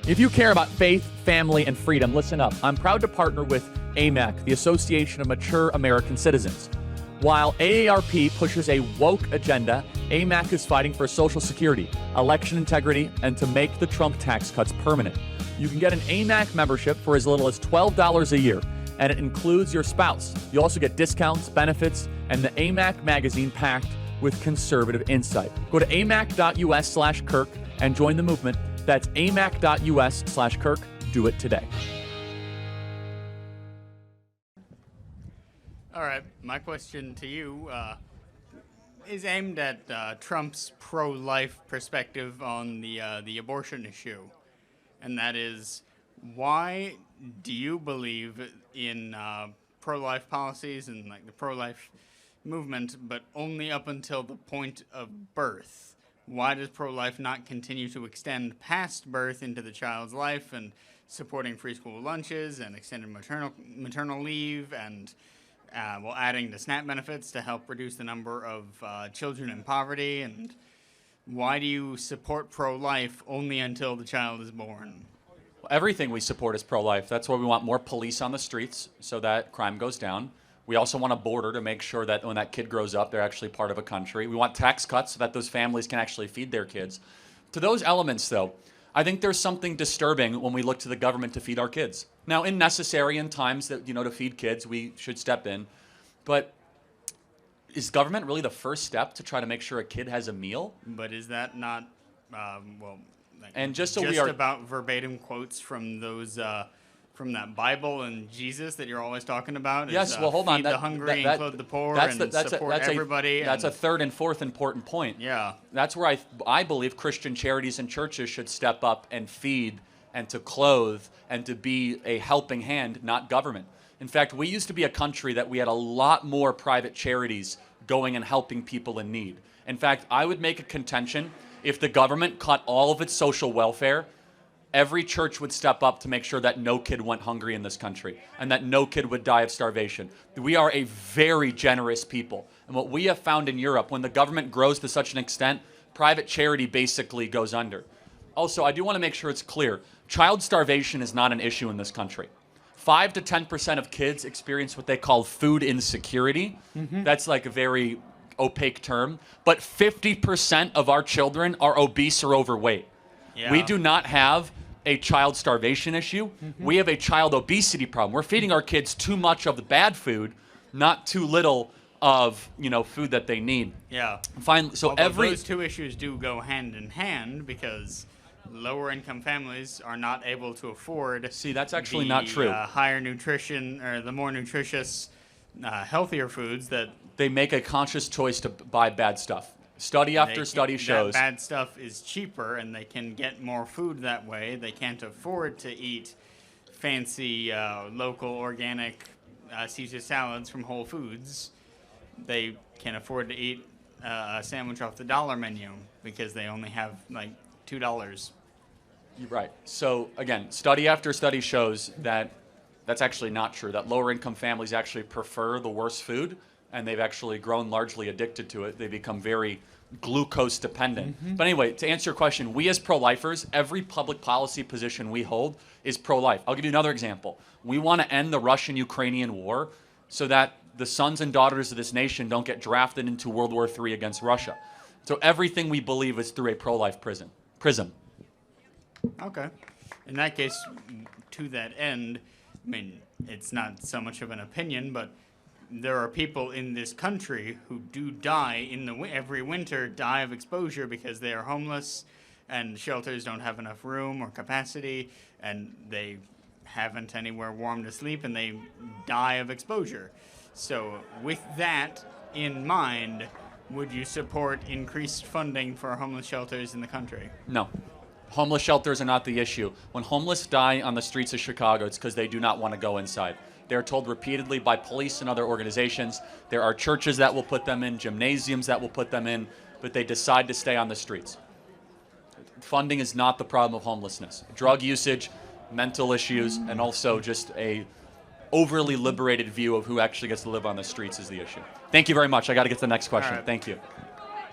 If you care about faith, family, and freedom, listen up. I'm proud to partner with AMAC, the Association of Mature American Citizens. While AARP pushes a woke agenda, AMAC is fighting for Social Security, election integrity, and to make the Trump tax cuts permanent. You can get an AMAC membership for as little as $12 a year, and it includes your spouse. You also get discounts, benefits, and the AMAC magazine packed with conservative insight. Go to amac.us/Kirk and join the movement. That's amac.us/Kirk. Do it today. All right, my question to you is aimed at Trump's pro-life perspective on the abortion issue, and that is, why do you believe in pro-life policies and like the pro-life movement, but only up until the point of birth? Why does pro-life not continue to extend past birth into the child's life and supporting free school lunches and extended maternal leave and adding to SNAP benefits to help reduce the number of children in poverty? And why do you support pro-life only until the child is born? Everything we support is pro-life. That's why we want more police on the streets so that crime goes down. We also want a border to make sure that when that kid grows up, they're actually part of a country. We want tax cuts so that those families can actually feed their kids. To those elements, though, I think there's something disturbing when we look to the government to feed our kids. Now, in necessary in times that, to feed kids, we should step in. But is government really the first step to try to make sure a kid has a meal? But is that not, and just about verbatim quotes from those, from that Bible and Jesus that you're always talking about? Yes, well, hold on. Feed the hungry and clothe the poor and support everybody. That's a third and fourth important point. Yeah. That's where I believe Christian charities and churches should step up and feed and to clothe and to be a helping hand, not government. In fact, we used to be a country that we had a lot more private charities going and helping people in need. In fact, I would make a contention, if the government cut all of its social welfare, every church would step up to make sure that no kid went hungry in this country and that no kid would die of starvation. We are a very generous people. And what we have found in Europe, when the government grows to such an extent, private charity basically goes under. Also, I do want to make sure it's clear. Child starvation is not an issue in this country. 5 to 10% of kids experience what they call food insecurity. Mm-hmm. That's like a very opaque term. But 50% of our children are obese or overweight. Yeah. We do not have a child starvation issue. Mm-hmm. We have a child obesity problem. We're feeding our kids too much of the bad food, not too little of food that they need. Yeah. Finally, so those two issues do go hand in hand, because lower income families are not able to afford. See, that's actually not true. Higher nutrition, or the more nutritious, healthier foods that they make a conscious choice to buy bad stuff. Study after study shows that bad stuff is cheaper, and they can get more food that way. They can't afford to eat fancy local organic Caesar salads from Whole Foods. They can afford to eat a sandwich off the dollar menu because they only have like $2. You're right. So again, study after study shows that that's actually not true, that lower income families actually prefer the worst food, and they've actually grown largely addicted to it. They become very glucose dependent. Mm-hmm. But anyway, to answer your question, we as pro-lifers, every public policy position we hold is pro-life. I'll give you another example. We want to end the Russian-Ukrainian war so that the sons and daughters of this nation don't get drafted into World War III against Russia. So everything we believe is through a pro-life prism. Okay. In that case, to that end, I mean, it's not so much of an opinion, but there are people in this country who do die every winter, die of exposure because they are homeless and shelters don't have enough room or capacity, and they haven't anywhere warm to sleep, and they die of exposure. So with that in mind, would you support increased funding for homeless shelters in the country? No. Homeless shelters are not the issue. When homeless die on the streets of Chicago, it's because they do not want to go inside. They're told repeatedly by police and other organizations. There are churches that will put them in, gymnasiums that will put them in, but they decide to stay on the streets. Funding is not the problem of homelessness. Drug usage, mental issues, and also just a overly liberated view of who actually gets to live on the streets is the issue. Thank you very much. I got to get to the next question. All right. Thank you.